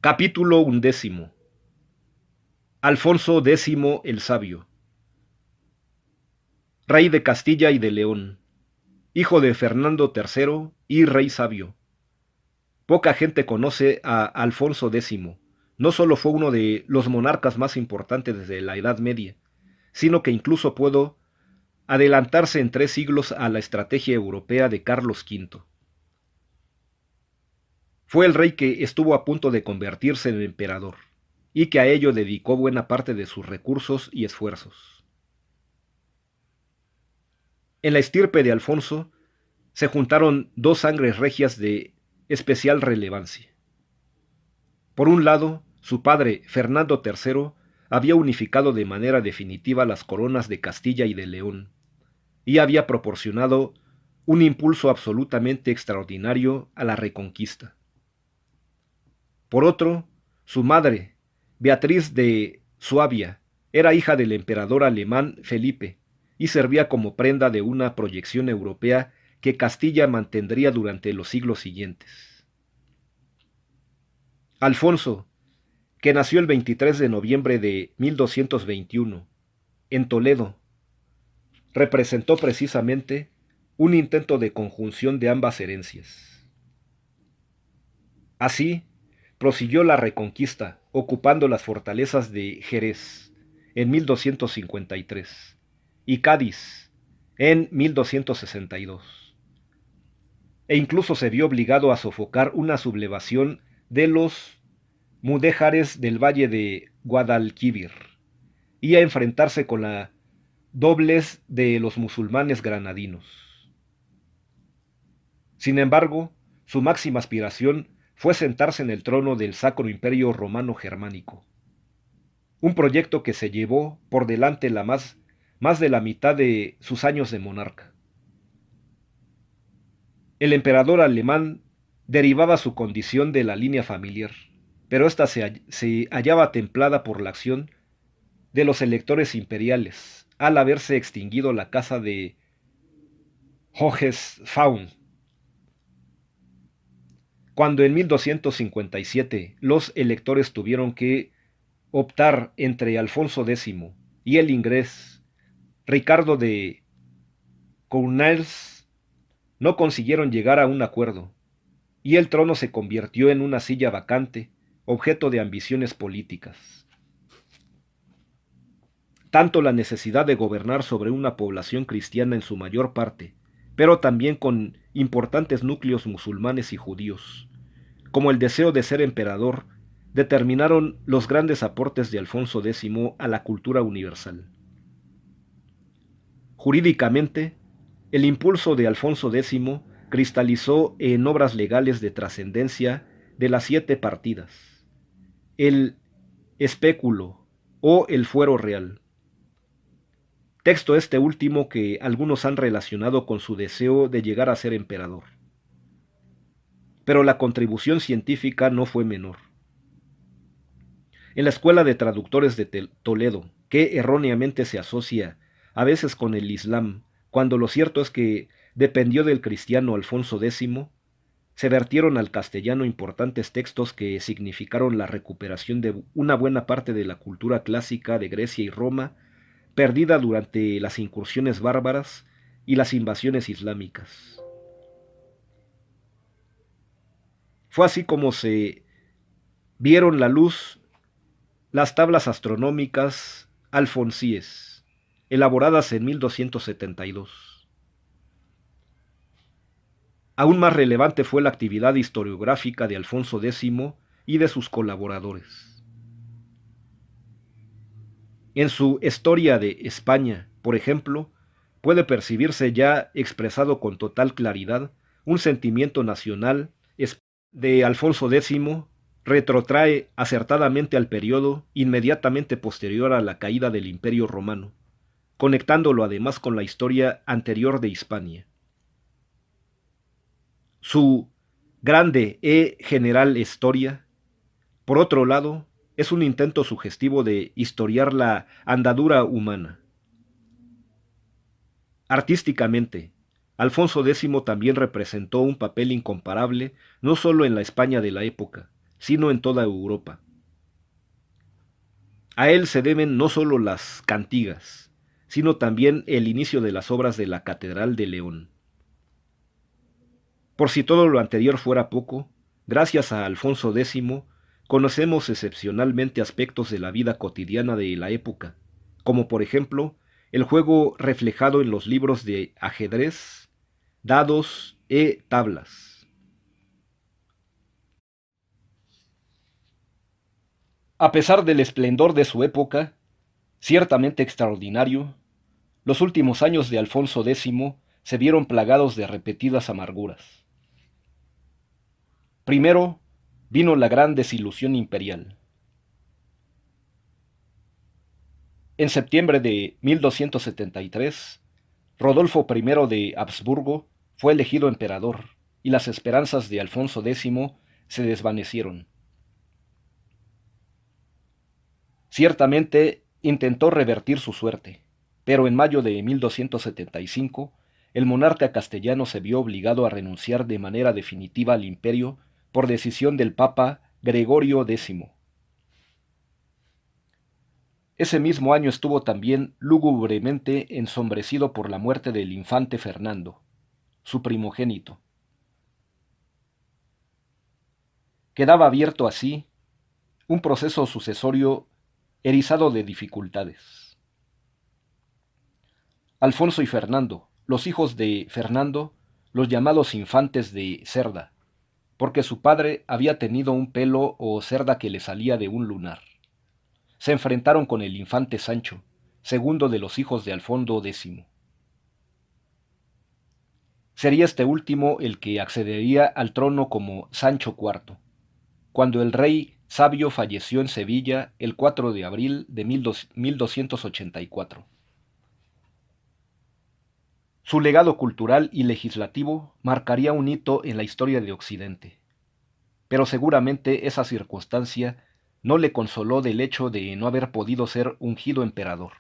Capítulo 11. Alfonso X el Sabio. Rey de Castilla y de León, hijo de Fernando III y rey sabio. Poca gente conoce a Alfonso X. No solo fue uno de los monarcas más importantes desde la Edad Media, sino que incluso pudo adelantarse en 3 siglos a la estrategia europea de Carlos V. Fue el rey que estuvo a punto de convertirse en emperador, y que a ello dedicó buena parte de sus recursos y esfuerzos. En la estirpe de Alfonso se juntaron dos sangres regias de especial relevancia. Por un lado, su padre, Fernando III, había unificado de manera definitiva las coronas de Castilla y de León, y había proporcionado un impulso absolutamente extraordinario a la reconquista. Por otro, su madre, Beatriz de Suabia, era hija del emperador alemán Felipe, y servía como prenda de una proyección europea que Castilla mantendría durante los siglos siguientes. Alfonso, que nació el 23 de noviembre de 1221, en Toledo, representó precisamente un intento de conjunción de ambas herencias. Así, prosiguió la reconquista, ocupando las fortalezas de Jerez en 1253 y Cádiz en 1262. E incluso se vio obligado a sofocar una sublevación de los mudéjares del valle de Guadalquivir y a enfrentarse con la doblez de los musulmanes granadinos. Sin embargo, su máxima aspiración fue sentarse en el trono del Sacro Imperio Romano Germánico, un proyecto que se llevó por delante más de la mitad de sus años de monarca. El emperador alemán derivaba su condición de la línea familiar, pero ésta se hallaba templada por la acción de los electores imperiales, al haberse extinguido la casa de Hohenstaufen. Cuando en 1257 los electores tuvieron que optar entre Alfonso X y el inglés Ricardo de Cornualles, no consiguieron llegar a un acuerdo, y el trono se convirtió en una silla vacante, objeto de ambiciones políticas. Tanto la necesidad de gobernar sobre una población cristiana en su mayor parte, pero también con importantes núcleos musulmanes y judíos, como el deseo de ser emperador, determinaron los grandes aportes de Alfonso X a la cultura universal. Jurídicamente, el impulso de Alfonso X cristalizó en obras legales de trascendencia de las 7 partidas: el espéculo o el fuero real. Texto este último que algunos han relacionado con su deseo de llegar a ser emperador. Pero la contribución científica no fue menor. En la Escuela de Traductores de Toledo, que erróneamente se asocia a veces con el Islam, cuando lo cierto es que dependió del cristiano Alfonso X, se vertieron al castellano importantes textos que significaron la recuperación de una buena parte de la cultura clásica de Grecia y Roma, perdida durante las incursiones bárbaras y las invasiones islámicas. Fue así como se vieron la luz las tablas astronómicas alfonsíes, elaboradas en 1272. Aún más relevante fue la actividad historiográfica de Alfonso X y de sus colaboradores. En su Historia de España, por ejemplo, puede percibirse ya expresado con total claridad un sentimiento nacional de Alfonso X. Retrotrae acertadamente al periodo inmediatamente posterior a la caída del Imperio Romano, conectándolo además con la historia anterior de Hispania. Su grande e general historia, por otro lado, es un intento sugestivo de historiar la andadura humana. Artísticamente, Alfonso X también representó un papel incomparable no solo en la España de la época, sino en toda Europa. A él se deben no solo las cantigas, sino también el inicio de las obras de la Catedral de León. Por si todo lo anterior fuera poco, gracias a Alfonso X, conocemos excepcionalmente aspectos de la vida cotidiana de la época, como por ejemplo el juego reflejado en los libros de ajedrez, dados e tablas. A pesar del esplendor de su época, ciertamente extraordinario, los últimos años de Alfonso X se vieron plagados de repetidas amarguras. Primero, vino la gran desilusión imperial. En septiembre de 1273, Rodolfo I de Habsburgo fue elegido emperador y las esperanzas de Alfonso X se desvanecieron. Ciertamente intentó revertir su suerte, pero en mayo de 1275 el monarca castellano se vio obligado a renunciar de manera definitiva al imperio por decisión del Papa Gregorio X. Ese mismo año estuvo también lúgubremente ensombrecido por la muerte del infante Fernando, su primogénito. Quedaba abierto así un proceso sucesorio erizado de dificultades. Alfonso y Fernando, los hijos de Fernando, los llamados infantes de Cerda, porque su padre había tenido un pelo o cerda que le salía de un lunar. Se enfrentaron con el infante Sancho, segundo de los hijos de Alfonso X. Sería este último el que accedería al trono como Sancho IV, cuando el rey Sabio falleció en Sevilla el 4 de abril de 1284. Su legado cultural y legislativo marcaría un hito en la historia de Occidente, pero seguramente esa circunstancia no le consoló del hecho de no haber podido ser ungido emperador.